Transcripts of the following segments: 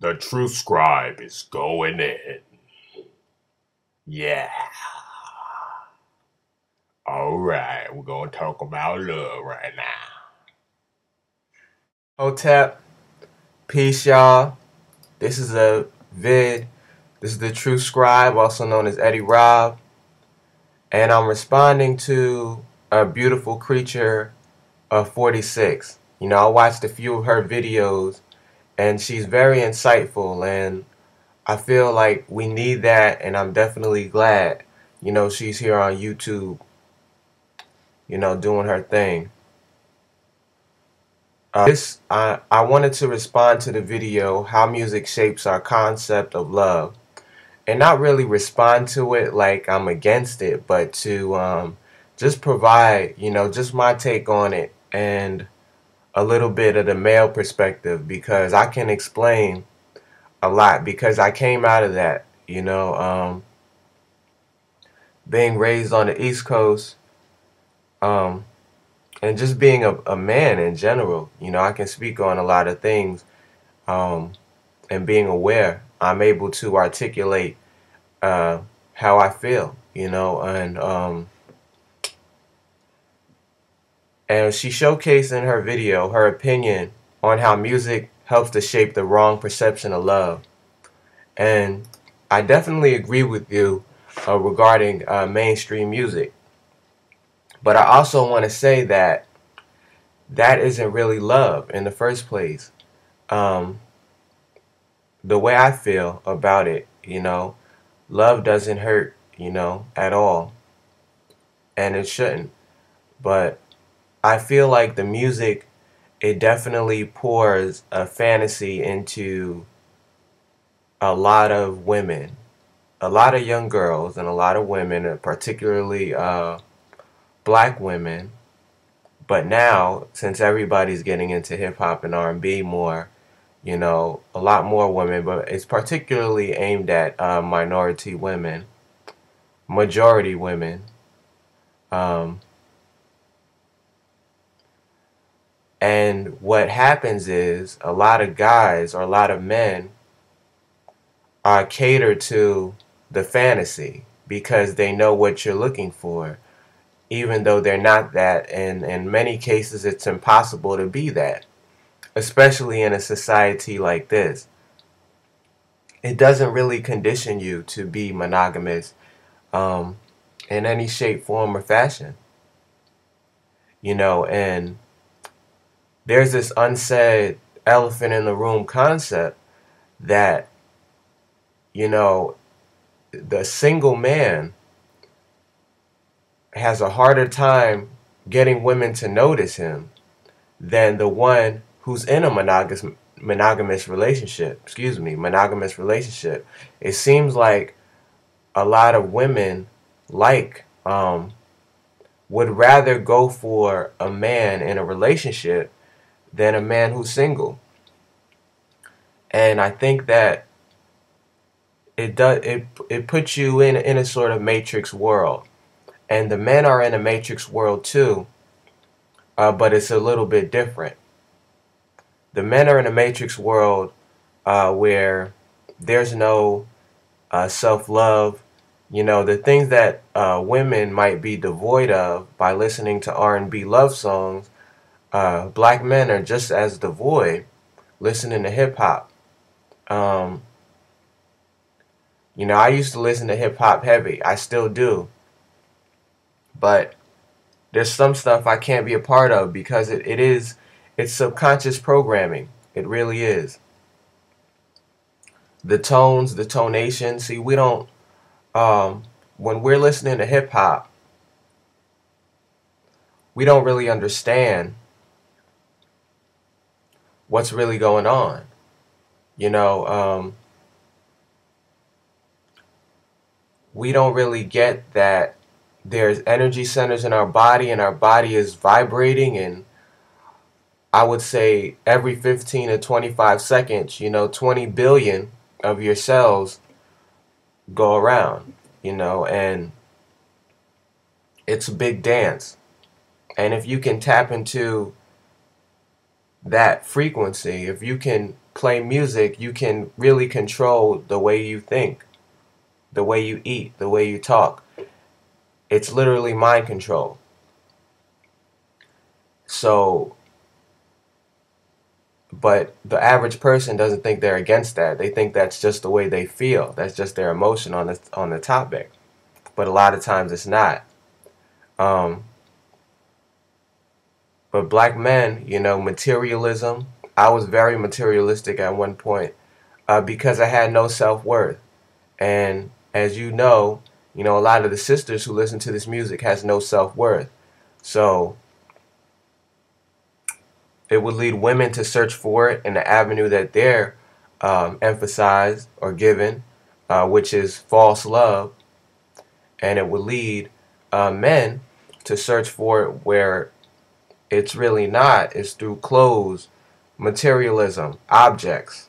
The true scribe is going in. Yeah. Alright, we're gonna talk about love right now. Hotep, peace y'all. This is a vid. This is the True Scribe, also known as Eddie Rob. And I'm responding to a beautiful creature of 46. I watched a few of her videos and she's very insightful and I feel like we need that and I'm definitely glad, she's here on YouTube, doing her thing. I wanted to respond to the video, How Music Shapes Our Concept of Love. And not really respond to it like I'm against it, but to just provide, just my take on it and a little bit of the male perspective because I can explain a lot because I came out of that, being raised on the East Coast, um, and just being a man in general. I can speak on a lot of things, um, and being aware, I'm able to articulate uh, how I feel, and she showcased in her video her opinion on how music helps to shape the wrong perception of love. And I definitely agree with you regarding mainstream music. But I also want to say that that isn't really love in the first place. Um, the way I feel about it, love doesn't hurt, at all. And it shouldn't. But I feel like the music, it definitely pours a fantasy into a lot of women, a lot of young girls, and a lot of women, particularly black women. But now, since everybody's getting into hip hop and R&B more, a lot more women, but it's particularly aimed at minority women, majority women. Um, and what happens is a lot of guys or a lot of men cater to the fantasy because they know what you're looking for, even though they're not that. And in many cases, it's impossible to be that, especially in a society like this. It doesn't really condition you to be monogamous um, in any shape, form, or fashion. And there's this unsaid elephant in the room concept that, you know, the single man has a harder time getting women to notice him than the one who's in a monogamous relationship. Excuse me, monogamous relationship. It seems like a lot of women like would rather go for a man in a relationship than a man who's single. And I think that it puts you in a sort of matrix world. And the men are in a matrix world too, but it's a little bit different. The men are in a matrix world where there's no self-love. The things that women might be devoid of by listening to R&B love songs, black men are just as devoid listening to hip-hop. Um, I used to listen to hip-hop heavy. I still do. But there's some stuff I can't be a part of because it's subconscious programming. It really is. The tones, the tonation. See, we don't when we're listening to hip hop, we don't really understand what's really going on. You know, um, we don't really get that there's energy centers in our body and our body is vibrating, and I would say every 15 to 25 seconds, 20 billion of your cells go around, and it's a big dance. And if you can tap into that frequency, if you can play music, you can really control the way you think, the way you eat, the way you talk. It's literally mind control. So, but the average person doesn't think they're against that. They think that's just the way they feel. That's just their emotion on the topic. But a lot of times it's not. Um, but black men, you know, materialism. I was very materialistic at one point because I had no self-worth. And as you know, a lot of the sisters who listen to this music has no self-worth. So it would lead women to search for it in the avenue that they're emphasized or given, which is false love. And it would lead men to search for it where it's really not. It's through clothes, materialism, objects.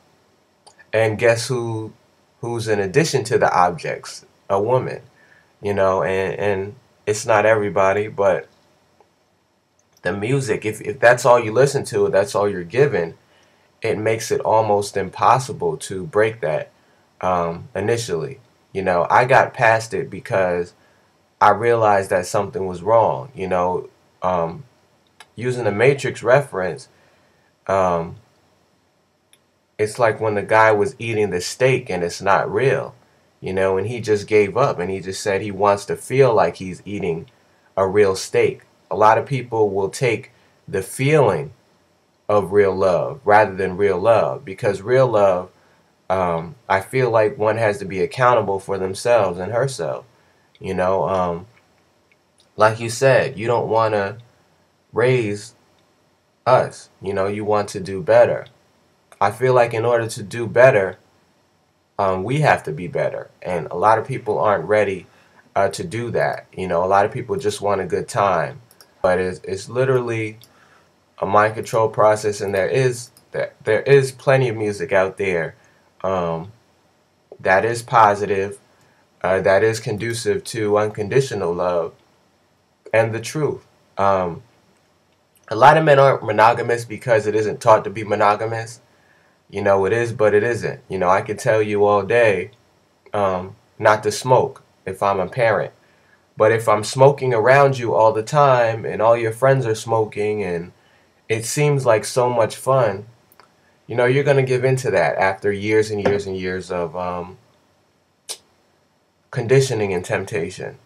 And guess who's in addition to the objects? A woman. You know, and it's not everybody, but the music, if that's all you listen to, that's all you're given, it makes it almost impossible to break that initially. You know, I got past it because I realized that something was wrong. You know, using the Matrix reference, um, it's like when the guy was eating the steak and it's not real. You know, and he just gave up and he just said he wants to feel like he's eating a real steak. A lot of people will take the feeling of real love rather than real love, because real love, I feel like one has to be accountable for themselves and herself. You know, like you said, you don't want to raise us. You know, you want to do better. I feel like in order to do better, we have to be better. And a lot of people aren't ready to do that. You know, a lot of people just want a good time. But it's literally a mind control process, and there is plenty of music out there that is positive, that is conducive to unconditional love and the truth. A lot of men aren't monogamous because it isn't taught to be monogamous. You know, it is, but it isn't. You know, I could tell you all day not to smoke if I'm a parent. But if I'm smoking around you all the time and all your friends are smoking and it seems like so much fun, you know, you're going to give into that after years and years and years of conditioning and temptation.